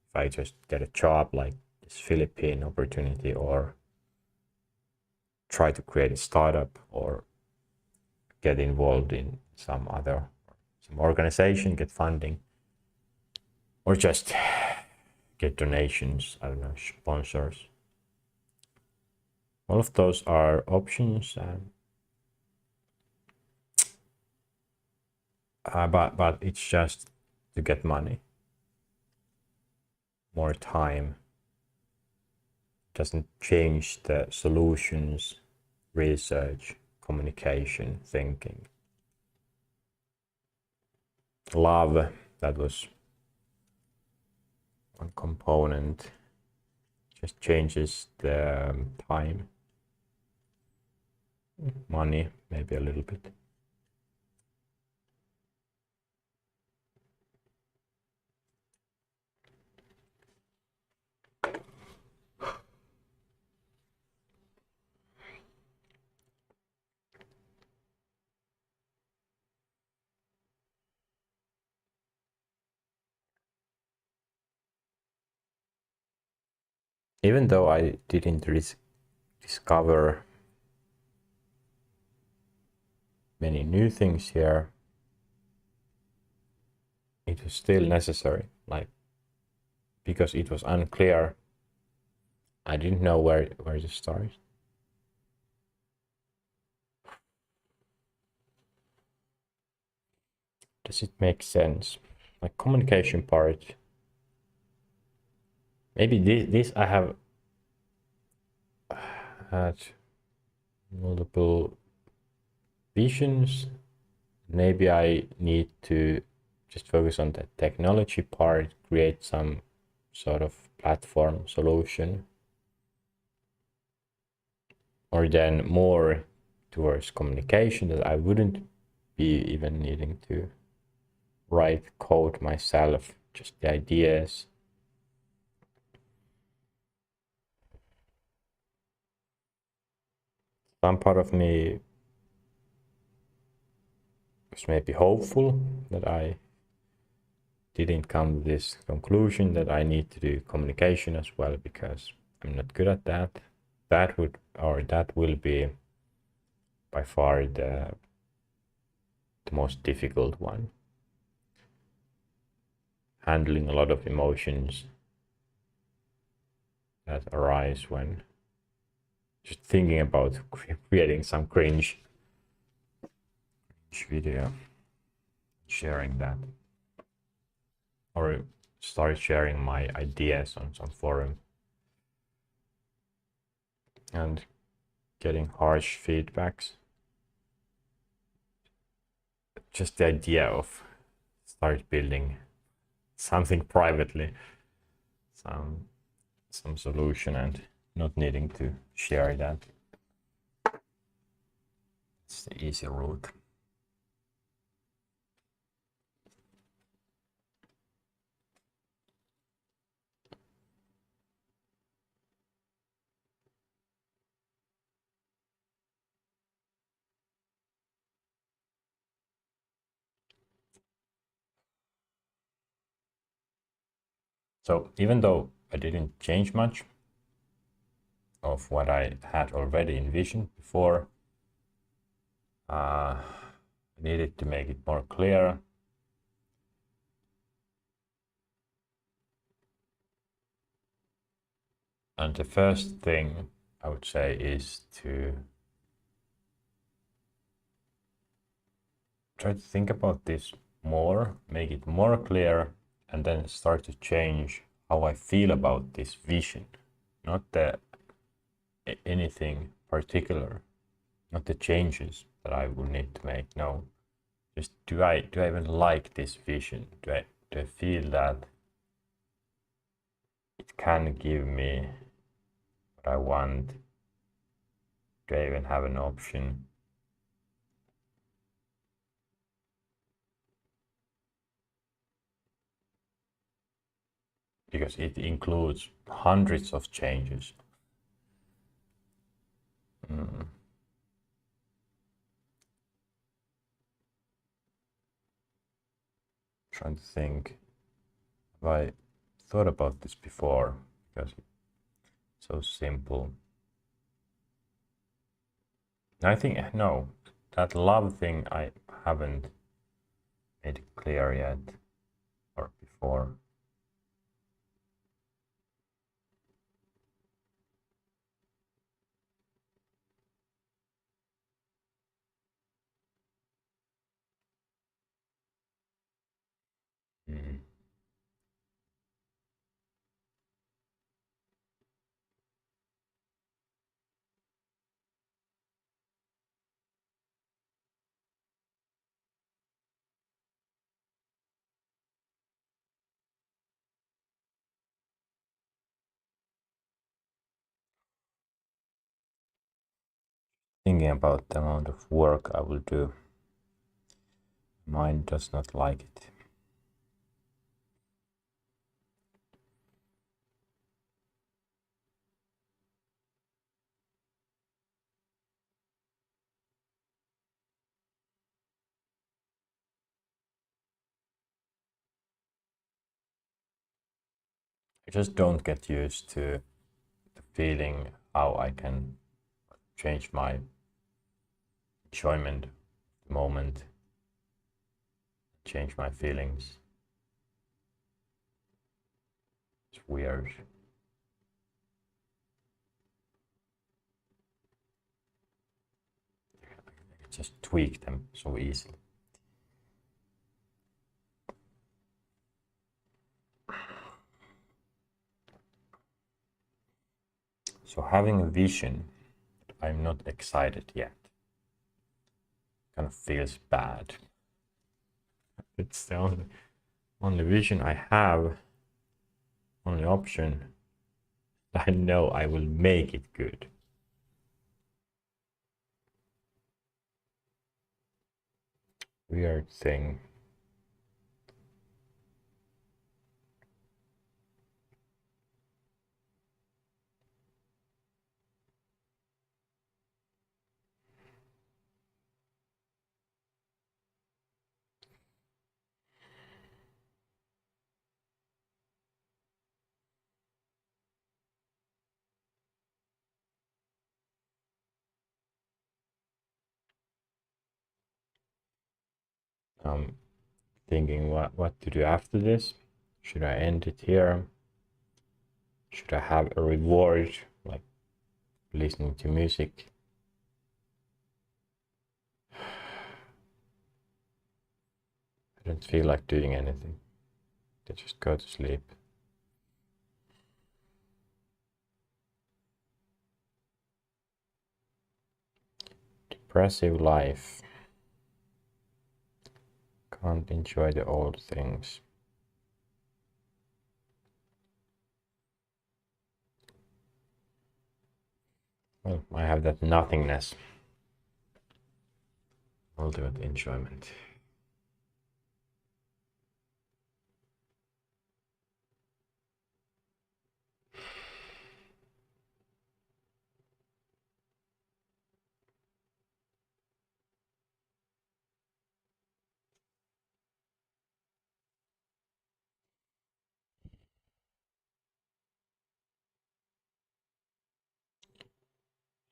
If I just get a job like this Philippine opportunity, or try to create a startup, or get involved in some organization, get funding, or just get donations, I don't know, sponsors. All of those are options, but it's just to get money. More time doesn't change the solutions, research, communication, thinking. Love, that was one component, just changes the time. Money, maybe a little bit. Even though I didn't discover many new things here, it was still necessary, like, because it was unclear. I didn't know where to start. Does it make sense? Like, communication part. Maybe this I have had multiple visions. Maybe I need to just focus on the technology part, create some sort of platform solution, or then more towards communication, that I wouldn't be even needing to write code myself, just the ideas. Some part of me was maybe hopeful that I didn't come to this conclusion that I need to do communication as well, because I'm not good at that. That will be by far the most difficult one. Handling a lot of emotions that arise when just thinking about creating some cringe video, sharing that, or start sharing my ideas on some forum and getting harsh feedbacks. Just the idea of start building something privately some solution and not needing to share that. It's the easy route. So even though I didn't change much of what I had already envisioned before, I needed to make it more clear. And the first thing I would say is to try to think about this more, make it more clear, and then start to change how I feel about this vision. Not anything particular, not the changes that I will need to make. No, just do I even like this vision? Do I feel that it can give me what I want? Do I even have an option? Because it includes hundreds of changes. Trying to think, have I thought about this before? Because it's so simple. I think, no, that love thing I haven't made it clear yet, or before. Mm. Thinking about the amount of work I will do. Mind does not like it. I just don't get used to the feeling how I can change my enjoyment of the moment, change my feelings. It's weird. I can just tweak them so easily. So having a vision, I'm not excited yet. Kind of feels bad. It's the only vision I have, only option. I know I will make it good. Weird thing. Thinking what to do after this. Should I end it here? Should I have a reward like listening to music? I don't feel like doing anything. I just go to sleep. Depressive life. Can't enjoy the old things. Well, I have that nothingness. Ultimate enjoyment.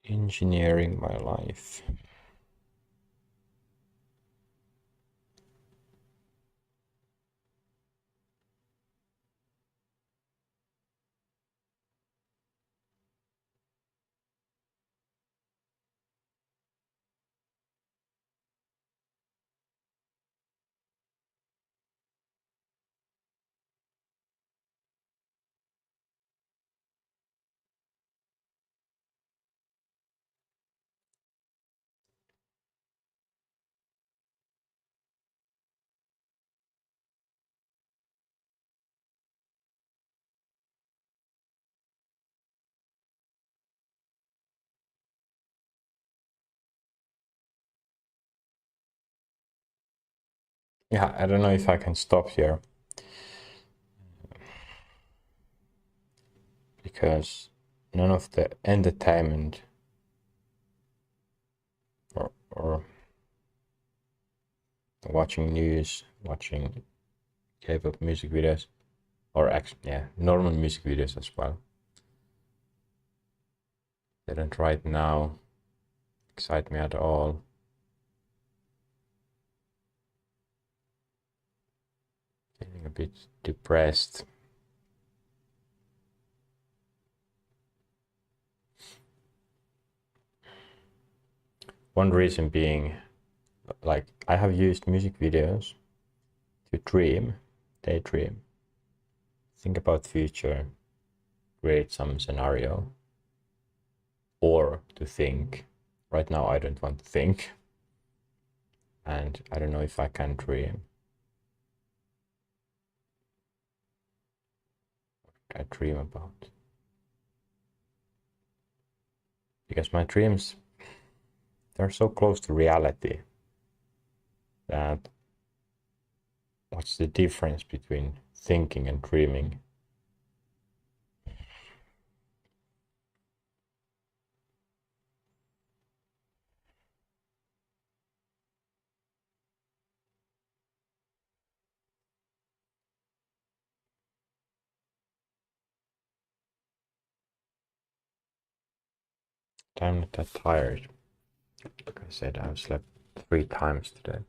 Engineering my life. Yeah, I don't know if I can stop here because none of the entertainment or watching news, watching K-pop music videos, or actually, yeah, normal music videos as well, didn't right now excite me at all. Feeling a bit depressed. One reason being, like, I have used music videos to daydream, think about the future, create some scenario, or to think. Right now, I don't want to think, and I don't know if I can dream. What I dream about, because my dreams, they're so close to reality that what's the difference between thinking and dreaming? I'm not that tired. Like I said, I've slept 3 times today.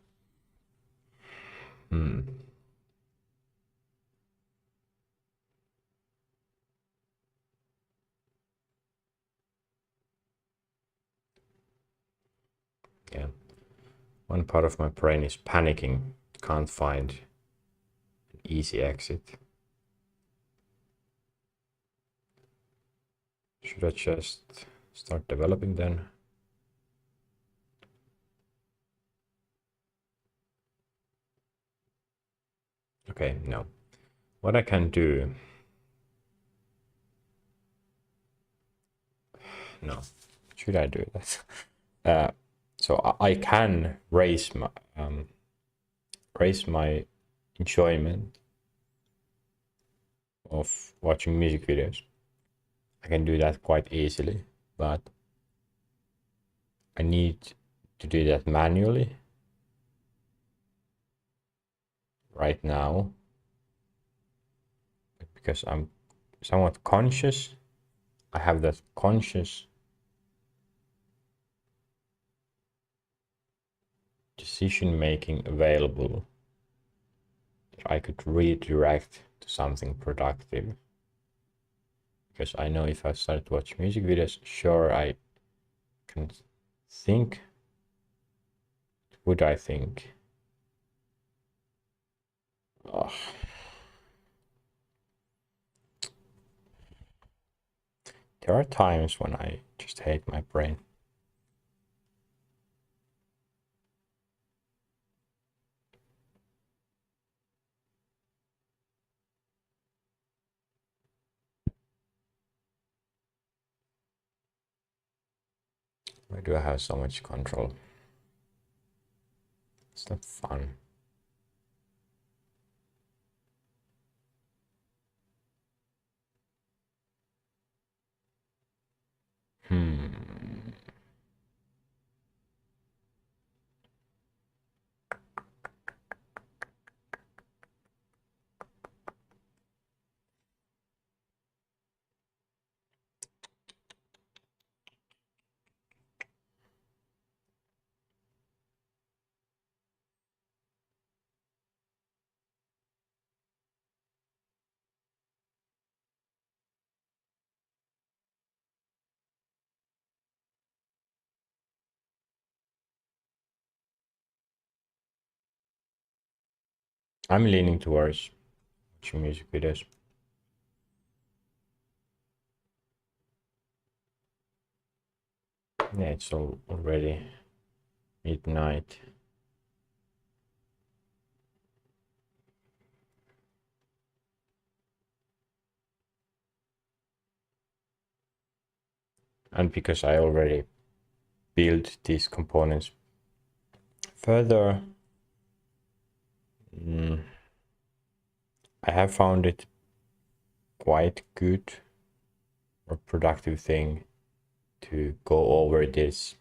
Yeah. One part of my brain is panicking, can't find an easy exit. Should I just start developing then? Okay, no. What I can do... No. Should I do that? So I can raise my enjoyment of watching music videos. I can do that quite easily, but I need to do that manually right now because I'm somewhat conscious. I have that conscious decision making available that I could redirect to something productive. Because I know if I start to watch music videos, sure, I can think. Would I think? Oh. There are times when I just hate my brain. Why do I have so much control? It's not fun. I'm leaning towards watching music videos. Yeah, it's already midnight. And because I already built these components further, I have found it quite good or productive thing to go over this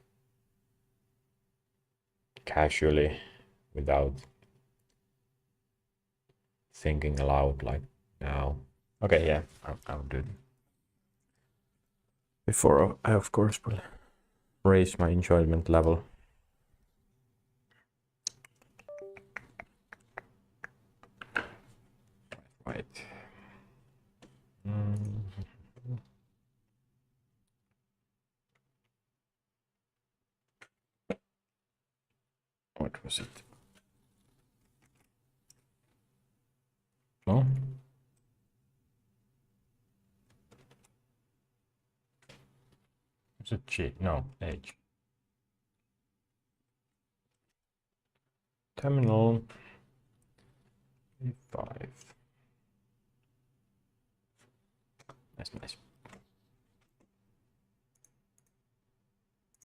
casually without thinking aloud like now. Okay, yeah, I'll do it. Before I, of course, will raise my enjoyment level. Right. What was it? No? Was it G? No, H. Terminal 5. Nice.